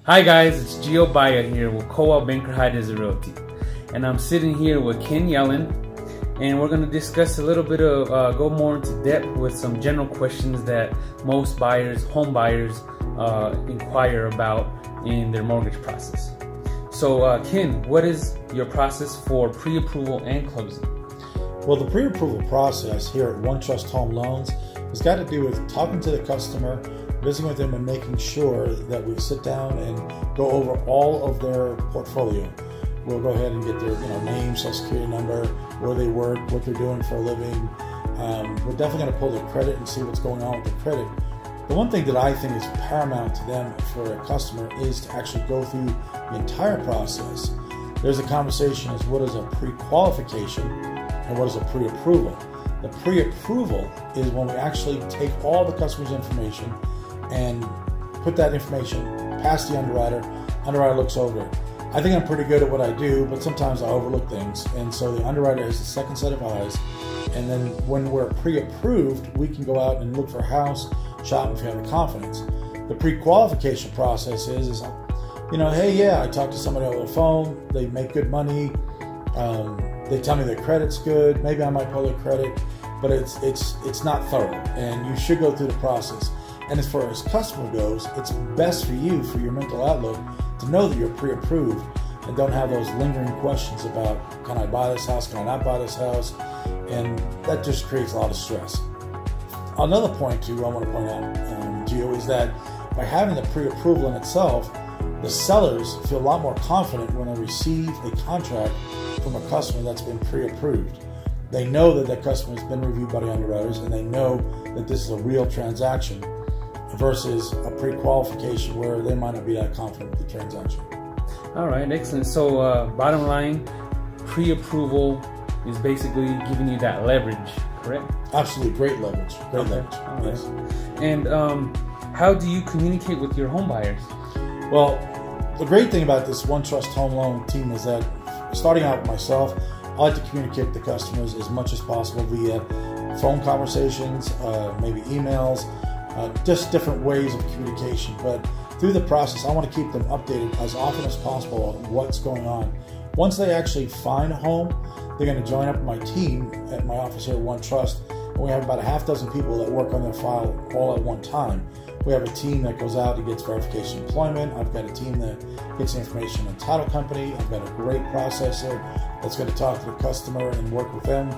Hi guys, it's Gio Baya here with Co-op Banker High Desert Realty, and I'm sitting here with Ken Yelin, and we're going to discuss a little bit of go more into depth with some general questions that most buyers, home buyers, inquire about in their mortgage process. So Ken, what is your process for pre-approval and closing? Well, the pre-approval process here at OneTrust Home Loans has got to do with talking to the customer, visiting with them, and making sure that we sit down and go over all of their portfolio. We'll go ahead and get their name, social security number, where they work, what they're doing for a living. We're definitely going to pull their credit and see what's going on with their credit. The one thing that I think is paramount to them for a customer is to actually go through the entire process. There's a conversation as what is a pre-qualification and what is a pre-approval. The pre-approval is when we actually take all the customer's information and put that information past the underwriter. Underwriter looks over it. I think I'm pretty good at what I do, but sometimes I overlook things. And so the underwriter has a second set of eyes. And then when we're pre-approved, we can go out and look for a house, shop if you have the confidence. The pre-qualification process is hey, yeah, I talked to somebody over the phone. They make good money. They tell me their credit's good. Maybe I might pull their credit, but it's not thorough. And you should go through the process. And as far as customer goes, it's best for you, for your mental outlook, to know that you're pre-approved and don't have those lingering questions about, can I buy this house, can I not buy this house? And that just creates a lot of stress. Another point too I want to point out, Gio, is that by having the pre-approval in itself, the sellers feel a lot more confident when they receive a contract from a customer that's been pre-approved. They know that that customer has been reviewed by the underwriters, and they know that this is a real transaction, versus a pre-qualification where they might not be that confident with the transaction. All right, excellent. So bottom line, pre-approval is basically giving you that leverage, correct? Absolutely, great leverage. Great leverage. All right. Yes. And how do you communicate with your home buyers? Well, the great thing about this OneTrust Home Loan team is that, starting out with myself, I like to communicate with the customers as much as possible via phone conversations, maybe emails, just different ways of communication. But through the process, I want to keep them updated as often as possible on what's going on. Once they actually find a home, they're going to join up with my team at my office here at OneTrust. And we have about a half dozen people that work on their file all at one time. We have a team that goes out and gets verification of employment. I've got a team that gets information on title company. I've got a great processor that's going to talk to the customer and work with them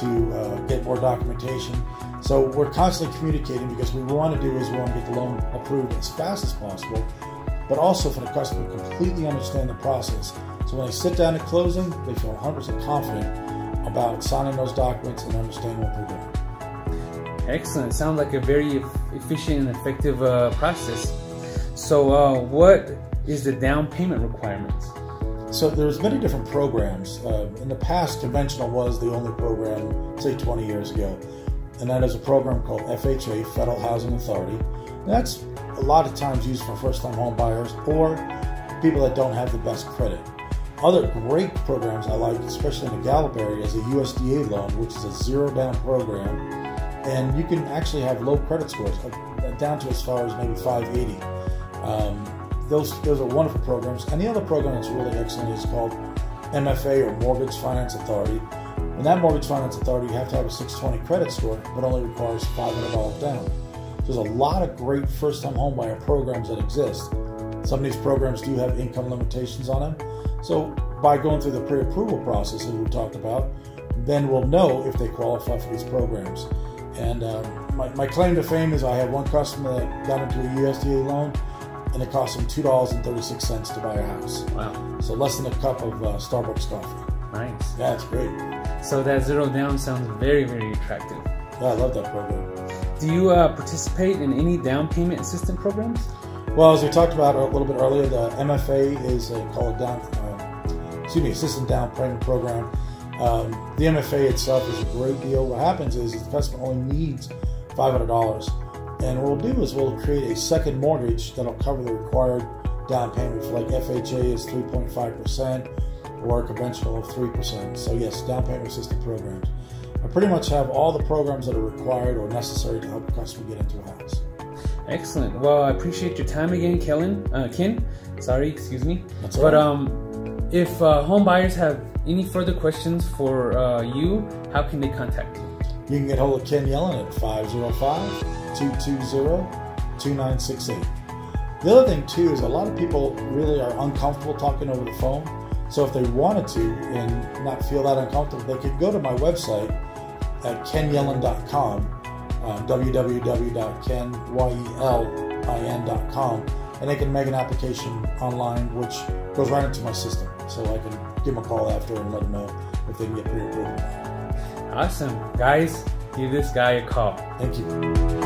to get more documentation. So we're constantly communicating, because what we want to do is we want to get the loan approved as fast as possible, but also for the customer to completely understand the process. So when they sit down at closing, they feel 100% confident about signing those documents and understanding what they're doing. Excellent. Sounds like a very efficient and effective process. So what is the down payment requirements? So there's many different programs. In the past, conventional was the only program, say 20 years ago. And that is a program called FHA, Federal Housing Authority. And that's a lot of times used for first-time home buyers or people that don't have the best credit. Other great programs I like, especially in the Gallup area, is a USDA loan, which is a zero-down program. And you can actually have low credit scores, down to as far as maybe 580. Those are wonderful programs. And the other program that's really excellent is called MFA, or Mortgage Finance Authority. And that Mortgage Finance Authority, you have to have a 620 credit score, but only requires $500 down. There's a lot of great first-time homebuyer programs that exist. Some of these programs do have income limitations on them. So by going through the pre-approval process, as we talked about, then we'll know if they qualify for these programs. And my claim to fame is I had one customer that got into a USDA loan, and it cost him $2.36 to buy a house. Wow. So less than a cup of Starbucks coffee. Nice. Yeah, it's great. So that zero down sounds very, very attractive. Yeah, I love that program. Do you participate in any down payment assistance programs? Well, as we talked about a little bit earlier, the MFA is called Assistant Down Payment Program. The MFA itself is a great deal. What happens is the customer only needs $500. And what we'll do is we'll create a second mortgage that'll cover the required down payment. For like FHA is 3.5%. or a conventional of 3%. So yes, down payment assistance programs. I pretty much have all the programs that are required or necessary to help a customer get into a house. Excellent. Well, I appreciate your time again, Ken. Sorry, excuse me. That's all right. If home buyers have any further questions for you, how can they contact you? You can get hold of Ken Yelin at 505-220-2968. The other thing too is a lot of people really are uncomfortable talking over the phone. So if they wanted to and not feel that uncomfortable, they could go to my website at kenyelin.com, www.kenyelin.com, and they can make an application online, which goes right into my system. So I can give them a call after and let them know if they can get pre-approved or not. Awesome. Guys, give this guy a call. Thank you.